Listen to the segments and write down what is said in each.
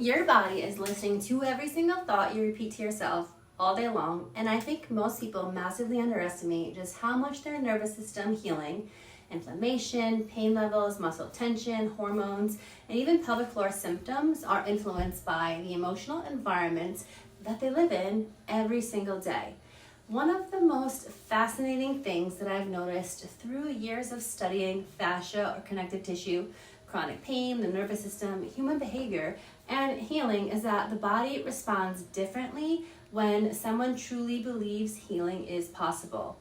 Your body is listening to every single thought you repeat to yourself all day long, and I think most people massively underestimate just how much their nervous system healing, inflammation, pain levels, muscle tension, hormones, and even pelvic floor symptoms are influenced by the emotional environment that they live in every single day. One of the most fascinating things that I've noticed through years of studying fascia or connective tissue, chronic pain, the nervous system, human behavior, and healing is that the body responds differently when someone truly believes healing is possible.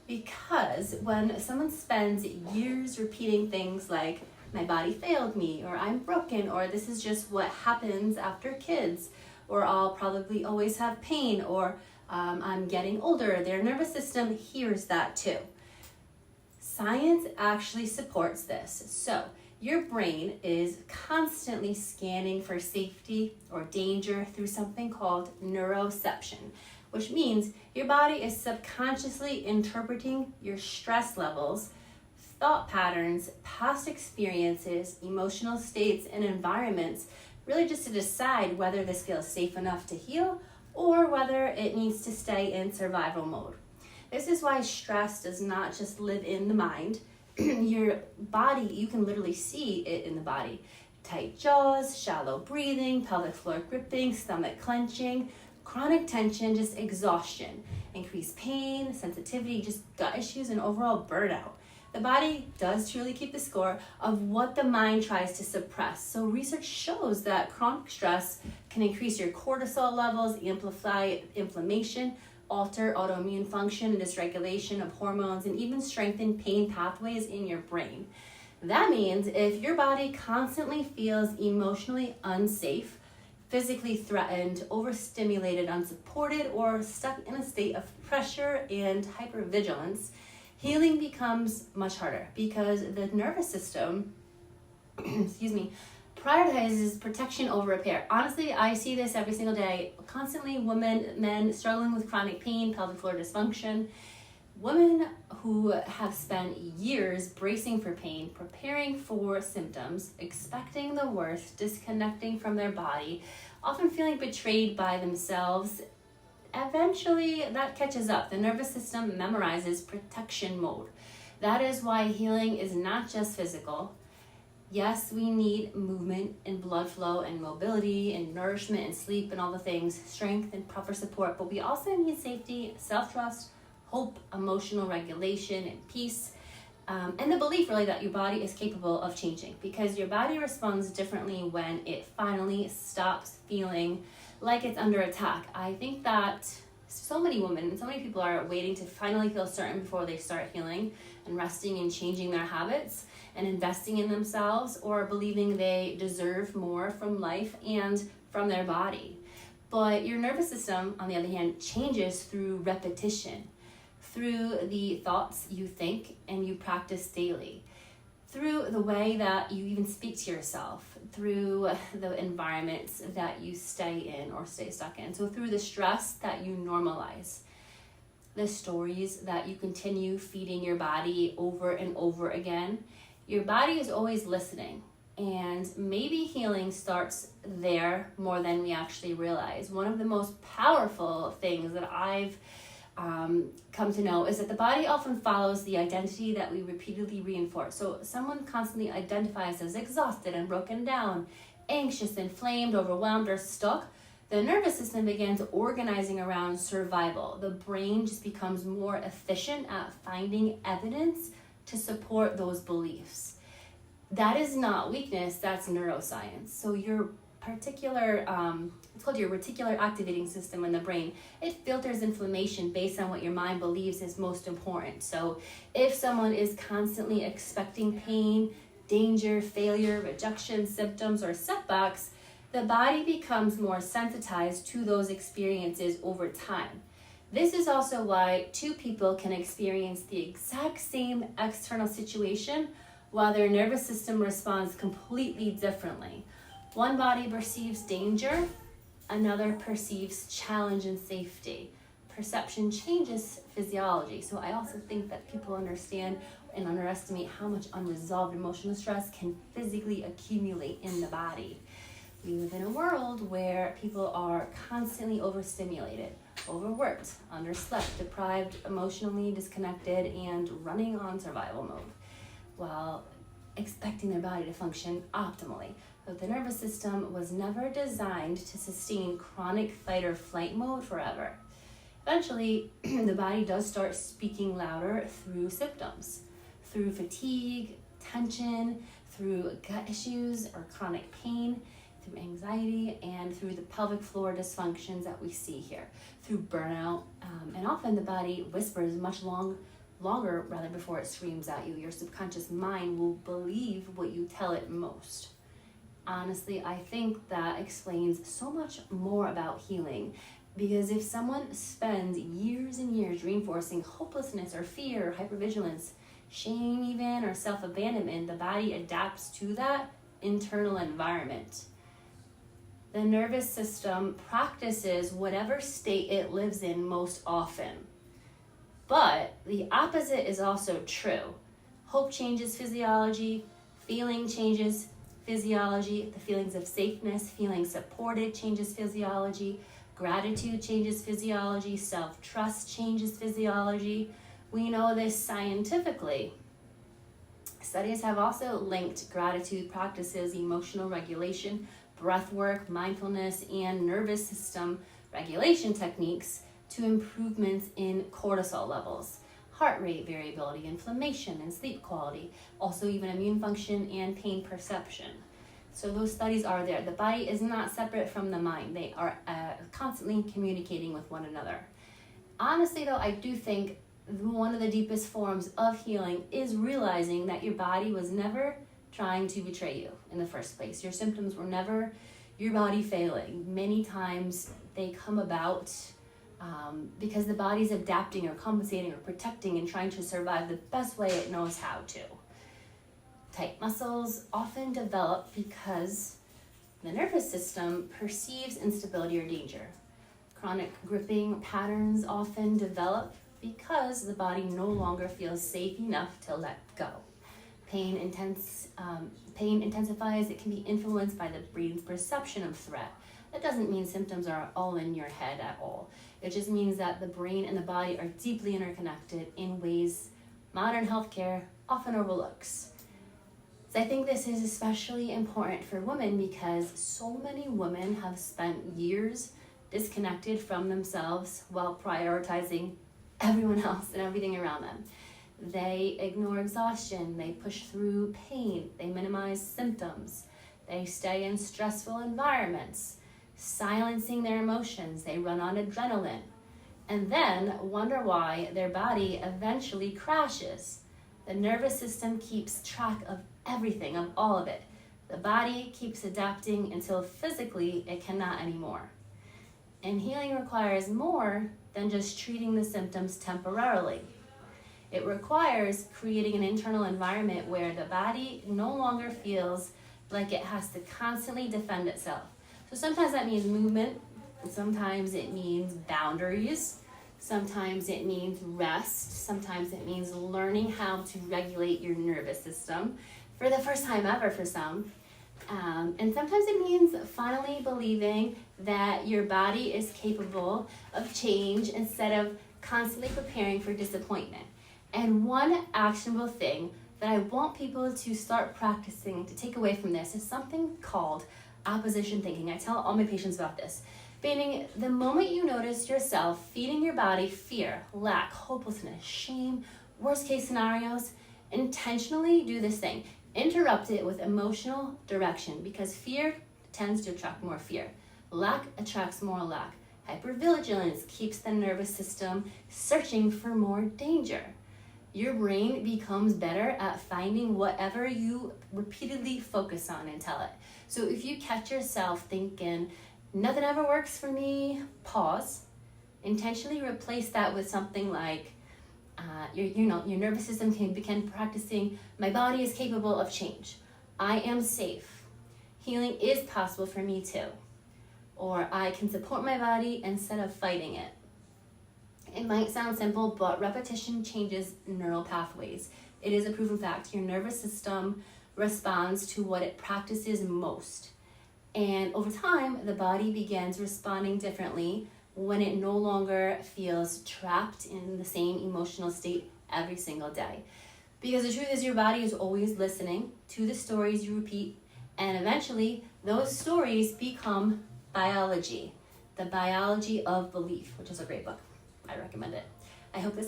Because when someone spends years repeating things like, my body failed me, or I'm broken, or this is just what happens after kids, or I'll probably always have pain, or I'm getting older, their nervous system hears that too. Science actually supports this. So your brain is constantly scanning for safety or danger through something called neuroception, which means your body is subconsciously interpreting your stress levels, thought patterns, past experiences, emotional states, and environments, really just to decide whether this feels safe enough to heal or whether it needs to stay in survival mode. This is why stress does not just live in the mind. Your body, you can literally see it in the body. Tight jaws, shallow breathing, pelvic floor gripping, stomach clenching, chronic tension, just exhaustion, increased pain, sensitivity, just gut issues, and overall burnout. The body does truly keep the score of what the mind tries to suppress. So research shows that chronic stress can increase your cortisol levels, amplify inflammation, alter autoimmune function and dysregulation of hormones, and even strengthen pain pathways in your brain. That means if your body constantly feels emotionally unsafe, physically threatened, overstimulated, unsupported, or stuck in a state of pressure and hypervigilance, healing becomes much harder because the nervous system, prioritizes protection over repair. Honestly, I see this every single day. Constantly women, men struggling with chronic pain, pelvic floor dysfunction. Women who have spent years bracing for pain, preparing for symptoms, expecting the worst, disconnecting from their body, often feeling betrayed by themselves. Eventually, that catches up. The nervous system memorizes protection mode. That is why healing is not just physical. Yes, we need movement and blood flow and mobility and nourishment and sleep and all the things, strength and proper support, but we also need safety, self-trust, hope, emotional regulation, and peace, and the belief really that your body is capable of changing, because your body responds differently when it finally stops feeling like it's under attack. I think that so many women and so many people are waiting to finally feel certain before they start healing and resting and changing their habits and investing in themselves, or believing they deserve more from life and from their body. But your nervous system, on the other hand, changes through repetition, through the thoughts you think and you practice daily, through the way that you even speak to yourself, through the environments that you stay in or stay stuck in, so through the stress that you normalize, the stories that you continue feeding your body over and over again. Your body is always listening, and maybe healing starts there more than we actually realize. One of the most powerful things that I've come to know is that the body often follows the identity that we repeatedly reinforce. So someone constantly identifies as exhausted and broken down, anxious, inflamed, overwhelmed, or stuck. The nervous system begins organizing around survival. The brain just becomes more efficient at finding evidence to support those beliefs. That is not weakness, that's neuroscience. So your particular, it's called your reticular activating system in the brain. It filters information based on what your mind believes is most important. So if someone is constantly expecting pain, danger, failure, rejection, symptoms, or setbacks, the body becomes more sensitized to those experiences over time. This is also why two people can experience the exact same external situation while their nervous system responds completely differently. One body perceives danger, another perceives challenge and safety. Perception changes physiology. So I also think that people understand and underestimate how much unresolved emotional stress can physically accumulate in the body. We live in a world where people are constantly overstimulated, overworked, underslept, deprived, emotionally disconnected, and running on survival mode, while expecting their body to function optimally. But the nervous system was never designed to sustain chronic fight or flight mode forever. Eventually, the body does start speaking louder through symptoms, through fatigue, tension, through gut issues or chronic pain, through anxiety, and through the pelvic floor dysfunctions that we see here, through burnout, and often the body whispers much longer rather before it screams at you. Your subconscious mind will believe what you tell it most. Honestly, I think that explains so much more about healing, because if someone spends years and years reinforcing hopelessness or fear or hypervigilance, shame even, or self-abandonment, the body adapts to that internal environment. The nervous system practices whatever state it lives in most often. But the opposite is also true. Hope changes physiology, feeling changes physiology, the feelings of safeness, feeling supported changes physiology, gratitude changes physiology, self-trust changes physiology. We know this scientifically. Studies have also linked gratitude practices, emotional regulation, breath work, mindfulness, and nervous system regulation techniques to improvements in cortisol levels, heart rate variability, inflammation, and sleep quality, also even immune function and pain perception. So those studies are there. The body is not separate from the mind. They are constantly communicating with one another. Honestly though, I do think one of the deepest forms of healing is realizing that your body was never trying to betray you in the first place. Your symptoms were never your body failing. Many times they come about because the body's adapting or compensating or protecting and trying to survive the best way it knows how to. Tight muscles often develop because the nervous system perceives instability or danger. Chronic gripping patterns often develop because the body no longer feels safe enough to let go. Pain intensifies. It can be influenced by the brain's perception of threat. That doesn't mean symptoms are all in your head at all. It just means that the brain and the body are deeply interconnected in ways modern healthcare often overlooks. So I think this is especially important for women because so many women have spent years disconnected from themselves while prioritizing everyone else and everything around them. They ignore exhaustion, they push through pain, they minimize symptoms, they stay in stressful environments, silencing their emotions, they run on adrenaline, and then wonder why their body eventually crashes. The nervous system keeps track of everything, of all of it. The body keeps adapting until physically it cannot anymore. And healing requires more than just treating the symptoms temporarily. It requires creating an internal environment where the body no longer feels like it has to constantly defend itself. So sometimes that means movement, sometimes it means boundaries, sometimes it means rest, sometimes it means learning how to regulate your nervous system for the first time ever for some. And sometimes it means finally believing that your body is capable of change instead of constantly preparing for disappointment. And one actionable thing that I want people to start practicing to take away from this is something called opposition thinking. I tell all my patients about this. Meaning, the moment you notice yourself feeding your body fear, lack, hopelessness, shame, worst case scenarios, intentionally do this thing. Interrupt it with emotional direction because fear tends to attract more fear. Lack attracts more lack. Hypervigilance keeps the nervous system searching for more danger. Your brain becomes better at finding whatever you repeatedly focus on and tell it. So if you catch yourself thinking, nothing ever works for me, pause. Intentionally replace that with something like, your nervous system can begin practicing, my body is capable of change. I am safe. Healing is possible for me too. Or I can support my body instead of fighting it. It might sound simple, but repetition changes neural pathways. It is a proven fact. Your nervous system responds to what it practices most. And over time, the body begins responding differently when it no longer feels trapped in the same emotional state every single day. Because the truth is, your body is always listening to the stories you repeat, and eventually those stories become biology, the biology of belief, which is a great book. I recommend it. I hope this